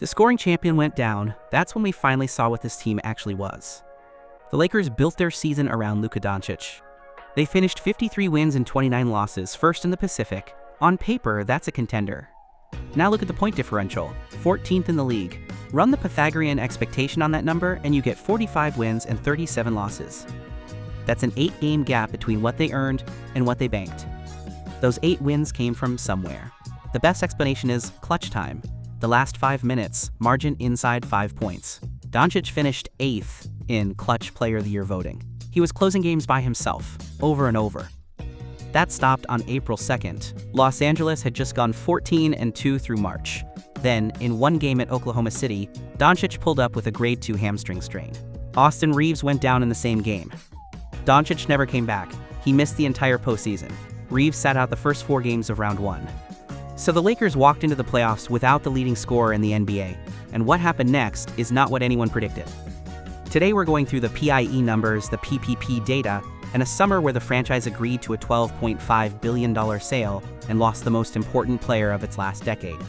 The scoring champion went down. That's when we finally saw what this team actually was. The Lakers built their season around Luka Doncic. They finished 53 wins and 29 losses, first in the Pacific. On paper, that's a contender. Now look at the point differential, 14th in the league. Run the Pythagorean expectation on that number and you get 45 wins and 37 losses. That's an 8-game gap between what they earned and what they banked. Those 8 wins came from somewhere. The best explanation is clutch time. The last 5 minutes, margin inside 5 points. Doncic finished 8th in Clutch Player of the Year voting. He was closing games by himself, over and over. That stopped on April 2nd. Los Angeles had just gone 14-2 through March. Then, in one game at Oklahoma City, Doncic pulled up with a grade 2 hamstring strain. Austin Reaves went down in the same game. Doncic never came back. He missed the entire postseason. Reaves sat out the first 4 games of round 1. So the Lakers walked into the playoffs without the leading scorer in the NBA, and what happened next is not what anyone predicted. Today we're going through the PIE numbers, the PPP data, and a summer where the franchise agreed to a $12.5 billion sale and lost the most important player of its last decade.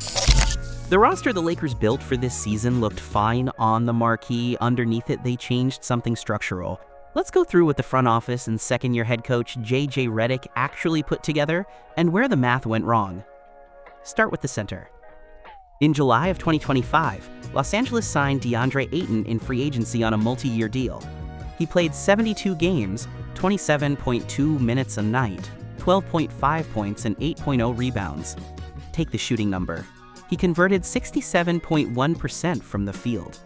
The roster the Lakers built for this season looked fine on the marquee. Underneath it, they changed something structural. Let's go through what the front office and second-year head coach JJ Redick actually put together and where the math went wrong. Start with the center. In July of 2025, Los Angeles signed Deandre Ayton in free agency on a multi-year deal. He played 72 games, 27.2 minutes a night, 12.5 points and 8.0 rebounds. Take the shooting number. He converted 67.1% from the field.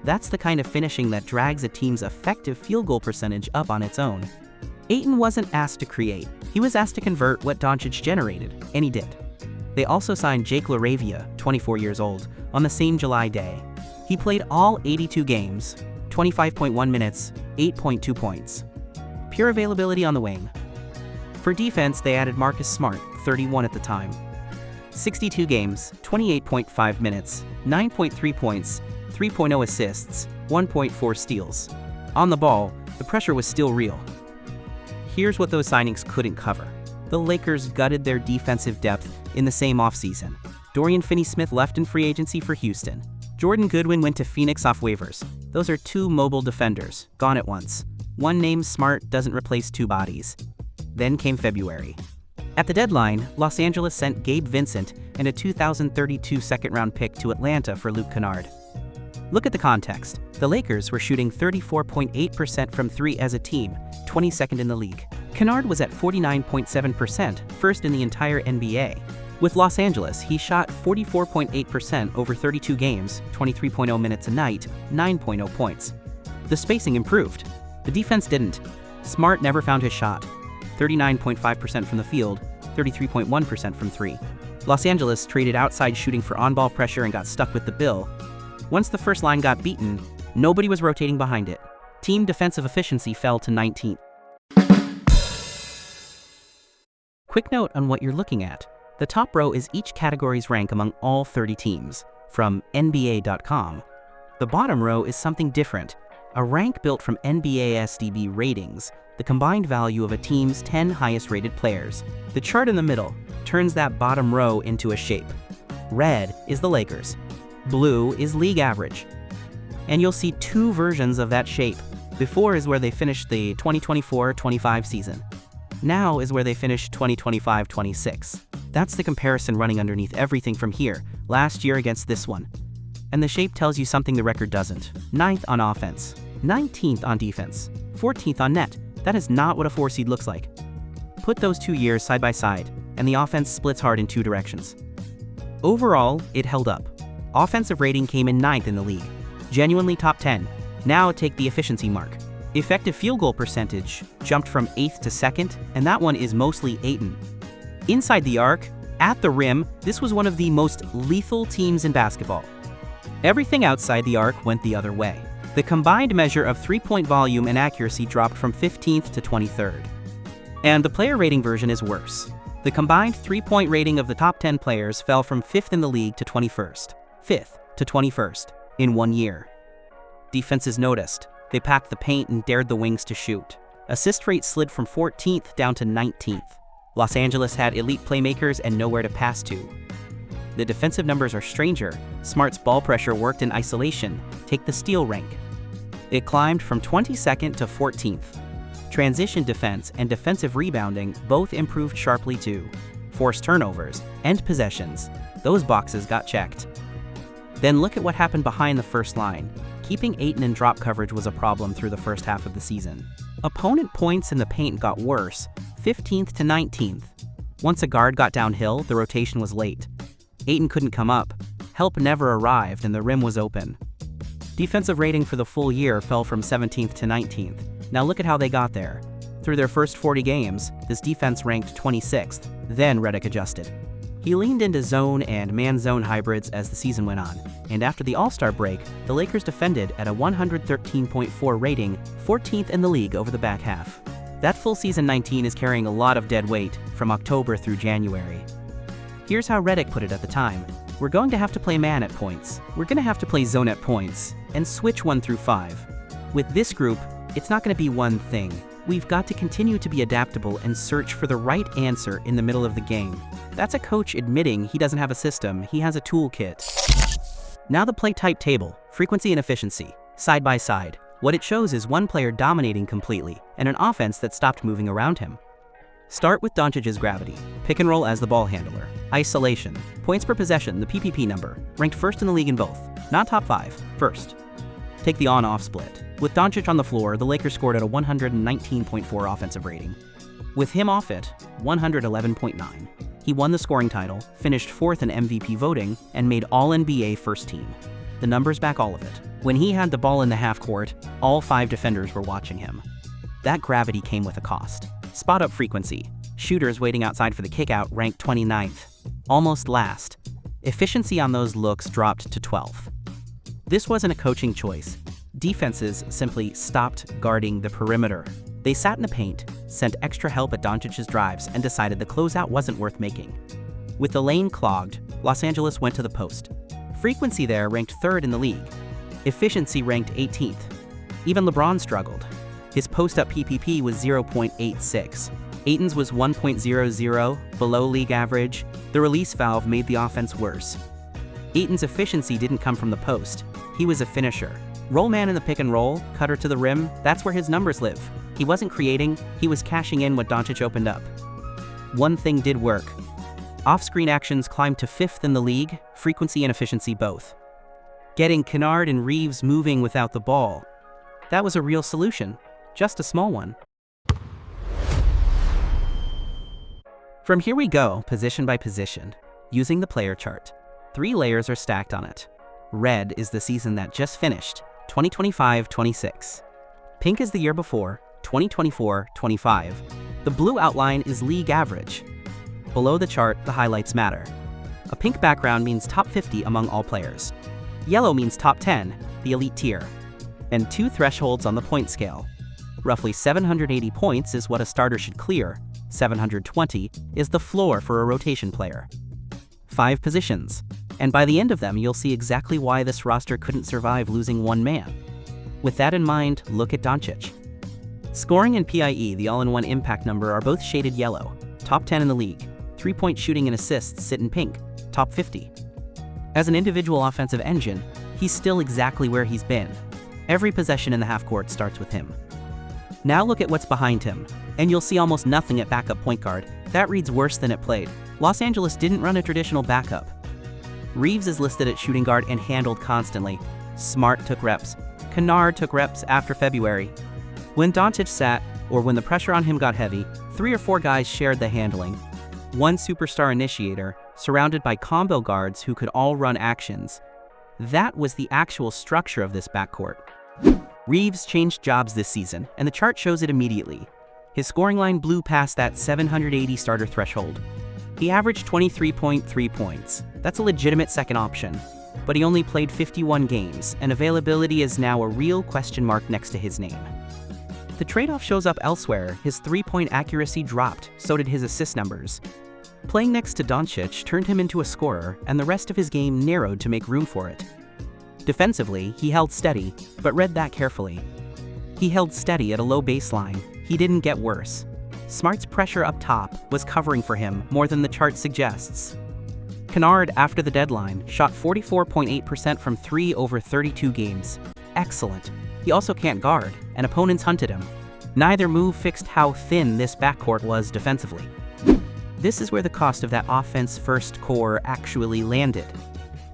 That's the kind of finishing that drags a team's effective field goal percentage up on its own. Ayton wasn't asked to create. He was asked to convert what Doncic generated, and he did. They also signed Jake LaRavia, 24 years old, on the same July day. He played all 82 games, 25.1 minutes, 8.2 points. Pure availability on the wing. For defense, they added Marcus Smart, 31 at the time. 62 games, 28.5 minutes, 9.3 points, 3.0 assists, 1.4 steals. On the ball, the pressure was still real. Here's what those signings couldn't cover. The Lakers gutted their defensive depth in the same offseason. Dorian Finney-Smith left in free agency for Houston. Jordan Goodwin went to Phoenix off waivers. Those are 2 mobile defenders, gone at once. One named Smart doesn't replace 2 bodies. Then came February. At the deadline, Los Angeles sent Gabe Vincent and a 2032 second-round pick to Atlanta for Luke Kennard. Look at the context. The Lakers were shooting 34.8% from 3 as a team, 22nd in the league. Kennard was at 49.7%, first in the entire NBA. With Los Angeles, he shot 44.8% over 32 games, 23.0 minutes a night, 9.0 points. The spacing improved. The defense didn't. Smart never found his shot. 39.5% from the field, 33.1% from 3. Los Angeles traded outside shooting for on-ball pressure and got stuck with the bill. Once the first line got beaten, nobody was rotating behind it. Team defensive efficiency fell to 19th. Quick note on what you're looking at. The top row is each category's rank among all 30 teams, from NBA.com. The bottom row is something different, a rank built from NBA SDB ratings, the combined value of a team's 10 highest rated players. The chart in the middle turns that bottom row into a shape. Red is the Lakers. Blue is league average. And you'll see 2 versions of that shape. Before is where they finished the 2024-25 season. Now is where they finished 2025-26. That's the comparison running underneath everything from here, last year against this one. And the shape tells you something the record doesn't. 9th on offense, 19th on defense, 14th on net. That is not what a 4 seed looks like. Put those 2 years side by side, and the offense splits hard in 2 directions. Overall, it held up. Offensive rating came in 9th in the league. Genuinely top 10. Now take the efficiency mark. Effective field goal percentage jumped from 8th to 2nd, and that one is mostly Ayton. Inside the arc, at the rim, this was one of the most lethal teams in basketball. Everything outside the arc went the other way. The combined measure of 3-point volume and accuracy dropped from 15th to 23rd. And the player rating version is worse. The combined 3-point rating of the top 10 players fell from 5th in the league to 21st. 5th to 21st in 1 year. Defenses noticed. They packed the paint and dared the wings to shoot. Assist rate slid from 14th down to 19th. Los Angeles had elite playmakers and nowhere to pass to. The defensive numbers are stranger. Smart's ball pressure worked in isolation. Take the steal rank. It climbed from 22nd to 14th. Transition defense and defensive rebounding both improved sharply too. Forced turnovers and possessions, those boxes got checked. Then look at what happened behind the first line. Keeping Ayton in drop coverage was a problem through the first half of the season. Opponent points in the paint got worse, 15th to 19th. Once a guard got downhill, the rotation was late. Ayton couldn't come up, help never arrived, and the rim was open. Defensive rating for the full year fell from 17th to 19th. Now look at how they got there. Through their first 40 games, this defense ranked 26th, then Redick adjusted. He leaned into zone and man-zone hybrids as the season went on, and after the All-Star break, the Lakers defended at a 113.4 rating, 14th in the league over the back half. That full season 19 is carrying a lot of dead weight from October through January. Here's how Redick put it at the time. We're going to have to play man at points. We're going to have to play zone at points, and switch 1 through 5. With this group, it's not going to be one thing. We've got to continue to be adaptable and search for the right answer in the middle of the game. That's a coach admitting he doesn't have a system, he has a toolkit. Now the play type table, frequency and efficiency, side by side. What it shows is one player dominating completely, and an offense that stopped moving around him. Start with Doncic's gravity, pick and roll as the ball handler, isolation, points per possession, the PPP number, ranked first in the league in both, not top 5, first. Take the on-off split. With Doncic on the floor, the Lakers scored at a 119.4 offensive rating. With him off it, 111.9. He won the scoring title, finished 4th in MVP voting, and made All-NBA first team. The numbers back all of it. When he had the ball in the half court, all 5 defenders were watching him. That gravity came with a cost. Spot-up frequency. Shooters waiting outside for the kickout ranked 29th, almost last. Efficiency on those looks dropped to 12th. This wasn't a coaching choice. Defenses simply stopped guarding the perimeter. They sat in the paint, sent extra help at Doncic's drives, and decided the closeout wasn't worth making. With the lane clogged, Los Angeles went to the post. Frequency there ranked 3rd in the league. Efficiency ranked 18th. Even LeBron struggled. His post-up PPP was 0.86. Ayton's was 1.00, below league average. The release valve made the offense worse. Ayton's efficiency didn't come from the post. He was a finisher. Roll man in the pick and roll, cutter to the rim, that's where his numbers live. He wasn't creating, he was cashing in what Doncic opened up. One thing did work. Off-screen actions climbed to 5th in the league, frequency and efficiency both. Getting Kennard and Reaves moving without the ball. That was a real solution, just a small one. From here we go, position by position, using the player chart. 3 layers are stacked on it. Red is the season that just finished, 2025-26. Pink is the year before, 2024-25. The blue outline is league average. Below the chart, the highlights matter. A pink background means top 50 among all players. Yellow means top 10, the elite tier. And 2 thresholds on the point scale. Roughly 780 points is what a starter should clear. 720 is the floor for a rotation player. 5 positions. And by the end of them, you'll see exactly why this roster couldn't survive losing one man. With that in mind, look at Doncic. Scoring and PIE, the all-in-one impact number, are both shaded yellow, top 10 in the league. 3-point shooting and assists sit in pink, top 50. As an individual offensive engine, he's still exactly where he's been. Every possession in the half-court starts with him. Now look at what's behind him, and you'll see almost nothing at backup point guard. That reads worse than it played. Los Angeles didn't run a traditional backup. Reaves is listed at shooting guard and handled constantly. Smart took reps. Kennard took reps after February. When Doncic sat, or when the pressure on him got heavy, 3 or 4 guys shared the handling. One superstar initiator, surrounded by combo guards who could all run actions. That was the actual structure of this backcourt. Reaves changed jobs this season, and the chart shows it immediately. His scoring line blew past that 780 starter threshold. He averaged 23.3 points. That's a legitimate second option. But he only played 51 games, and availability is now a real question mark next to his name. The trade-off shows up elsewhere. His 3-point accuracy dropped, so did his assist numbers. Playing next to Doncic turned him into a scorer, and the rest of his game narrowed to make room for it. Defensively, he held steady, but read that carefully. He held steady at a low baseline. He didn't get worse. Smart's pressure up top was covering for him more than the chart suggests. Kennard, after the deadline, shot 44.8% from 3 over 32 games. Excellent. He also can't guard, and opponents hunted him. Neither move fixed how thin this backcourt was defensively. This is where the cost of that offense-first core actually landed.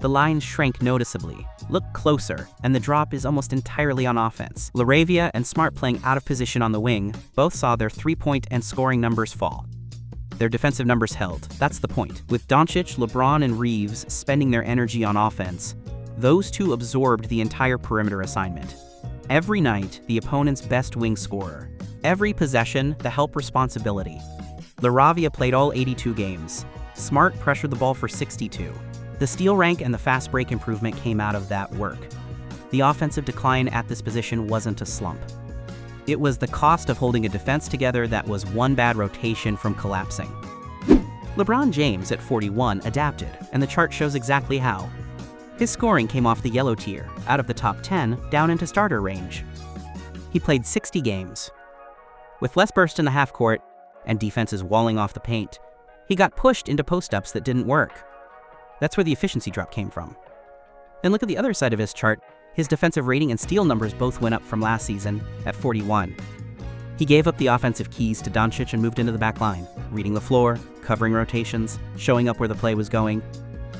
The line shrank noticeably. Look closer, and the drop is almost entirely on offense. LaRavia and Smart playing out of position on the wing both saw their three-point and scoring numbers fall. Their defensive numbers held. That's the point. With Doncic, LeBron, and Reaves spending their energy on offense, those two absorbed the entire perimeter assignment. Every night, the opponent's best wing scorer. Every possession, the help responsibility. LaRavia played all 82 games. Smart pressured the ball for 62. The steal rank and the fast break improvement came out of that work. The offensive decline at this position wasn't a slump. It was the cost of holding a defense together that was one bad rotation from collapsing. LeBron James at 41 adapted, and the chart shows exactly how. His scoring came off the yellow tier, out of the top 10, down into starter range. He played 60 games. With less burst in the half court, and defenses walling off the paint, he got pushed into post-ups that didn't work. That's where the efficiency drop came from. Then look at the other side of his chart. His defensive rating and steal numbers both went up from last season at 41. He gave up the offensive keys to Doncic and moved into the back line, reading the floor, covering rotations, showing up where the play was going.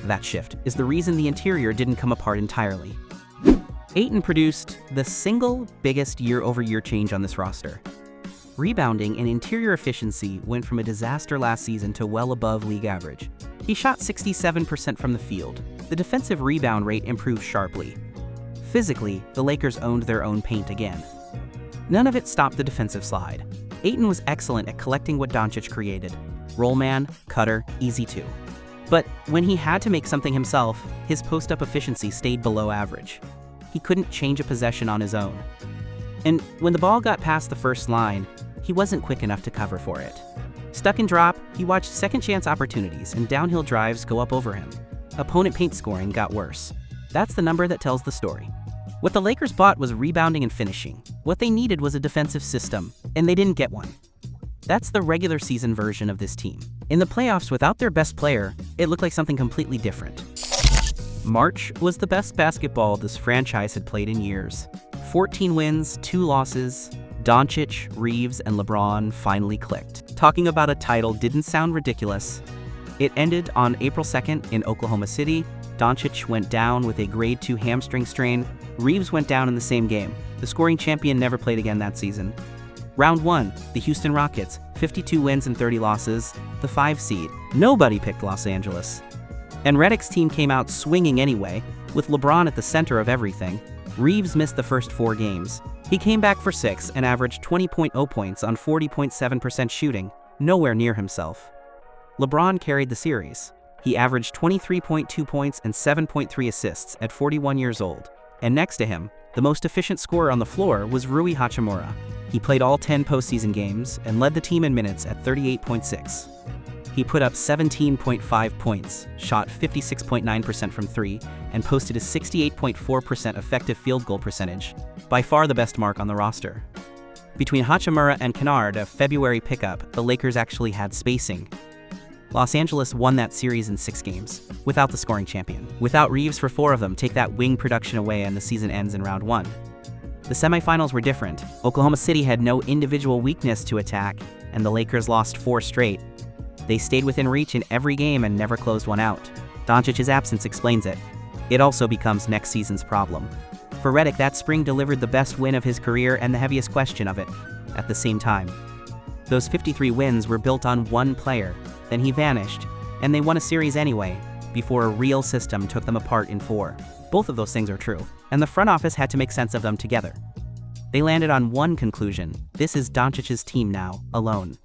That shift is the reason the interior didn't come apart entirely. Ayton produced the single biggest year-over-year change on this roster. Rebounding and interior efficiency went from a disaster last season to well above league average. He shot 67% from the field. The defensive rebound rate improved sharply. Physically, the Lakers owned their own paint again. None of it stopped the defensive slide. Ayton was excellent at collecting what Doncic created. Roll man, cutter, easy to. But when he had to make something himself, his post-up efficiency stayed below average. He couldn't change a possession on his own. And when the ball got past the first line, he wasn't quick enough to cover for it. Stuck in drop, he watched second-chance opportunities and downhill drives go up over him. Opponent paint scoring got worse. That's the number that tells the story. What the Lakers bought was rebounding and finishing. What they needed was a defensive system, and they didn't get one. That's the regular season version of this team. In the playoffs, without their best player, it looked like something completely different. March was the best basketball this franchise had played in years. 14 wins, 2 losses. Doncic, Reaves, and LeBron finally clicked. Talking about a title didn't sound ridiculous. It ended on April 2nd in Oklahoma City. Doncic went down with a grade 2 hamstring strain. Reaves went down in the same game. The scoring champion never played again that season. Round 1, the Houston Rockets, 52 wins and 30 losses, the 5 seed. Nobody picked Los Angeles. And Redick's team came out swinging anyway, with LeBron at the center of everything. Reaves missed the first 4 games. He came back for 6 and averaged 20.0 points on 40.7% shooting, nowhere near himself. LeBron carried the series. He averaged 23.2 points and 7.3 assists at 41 years old. And next to him, the most efficient scorer on the floor was Rui Hachimura. He played all 10 postseason games and led the team in minutes at 38.6. He put up 17.5 points, shot 56.9% from 3, and posted a 68.4% effective field goal percentage, by far the best mark on the roster. Between Hachimura and Kennard, a February pickup, the Lakers actually had spacing. Los Angeles won that series in 6 games, without the scoring champion. Without Reaves for 4 of them, take that wing production away and the season ends in round 1. The semifinals were different. Oklahoma City had no individual weakness to attack, and the Lakers lost 4 straight. They stayed within reach in every game and never closed one out. Doncic's absence explains it. It also becomes next season's problem. For Redick, that spring delivered the best win of his career and the heaviest question of it, at the same time. Those 53 wins were built on one player, then he vanished, and they won a series anyway, before a real system took them apart in 4. Both of those things are true, and the front office had to make sense of them together. They landed on one conclusion: this is Doncic's team now, alone.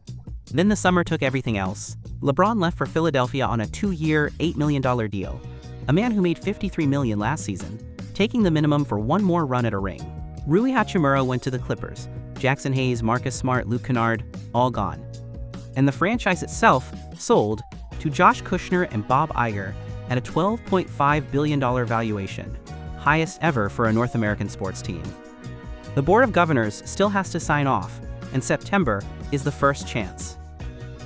Then the summer took everything else. LeBron left for Philadelphia on a 2-year, $8 million deal. A man who made $53 million last season, taking the minimum for one more run at a ring. Rui Hachimura went to the Clippers. Jackson Hayes, Marcus Smart, Luke Kennard, all gone. And the franchise itself sold to Josh Kushner and Bob Iger at a $12.5 billion valuation, highest ever for a North American sports team. The Board of Governors still has to sign off, and September is the first chance.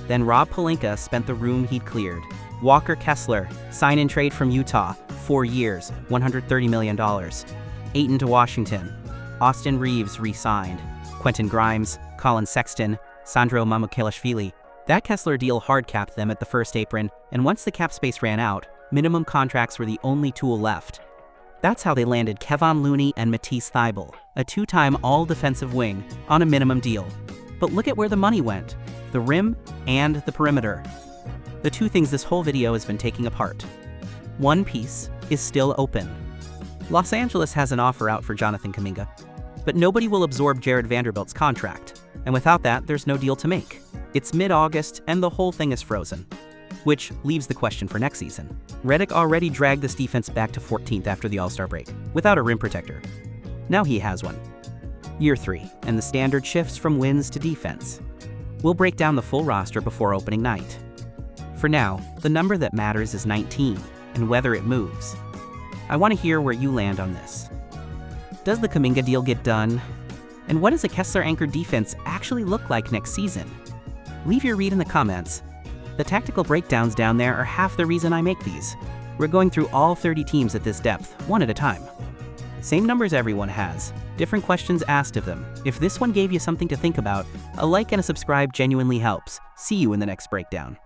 Then Rob Pelinka spent the room he'd cleared. Walker Kessler, sign and trade from Utah, 4 years, $130 million. Ayton to Washington. Austin Reaves re-signed. Quentin Grimes, Colin Sexton, Sandro Mamukelashvili. That Kessler deal hard-capped them at the first apron, and once the cap space ran out, minimum contracts were the only tool left. That's how they landed Kevon Looney and Matisse Thybulle, a 2-time all-defensive wing, on a minimum deal. But look at where the money went: the rim and the perimeter. The two things this whole video has been taking apart. One piece is still open. Los Angeles has an offer out for Jonathan Kuminga, but nobody will absorb Jared Vanderbilt's contract, and without that, there's no deal to make. It's mid-August, and the whole thing is frozen. Which leaves the question for next season. Redick already dragged this defense back to 14th after the All-Star break, without a rim protector. Now he has one. Year 3, and the standard shifts from wins to defense. We'll break down the full roster before opening night. For now, the number that matters is 19, and whether it moves. I want to hear where you land on this. Does the Kuminga deal get done? And what does a Kessler-anchored defense actually look like next season? Leave your read in the comments. The tactical breakdowns down there are half the reason I make these. We're going through all 30 teams at this depth, one at a time. Same numbers everyone has, different questions asked of them. If this one gave you something to think about, a like and a subscribe genuinely helps. See you in the next breakdown.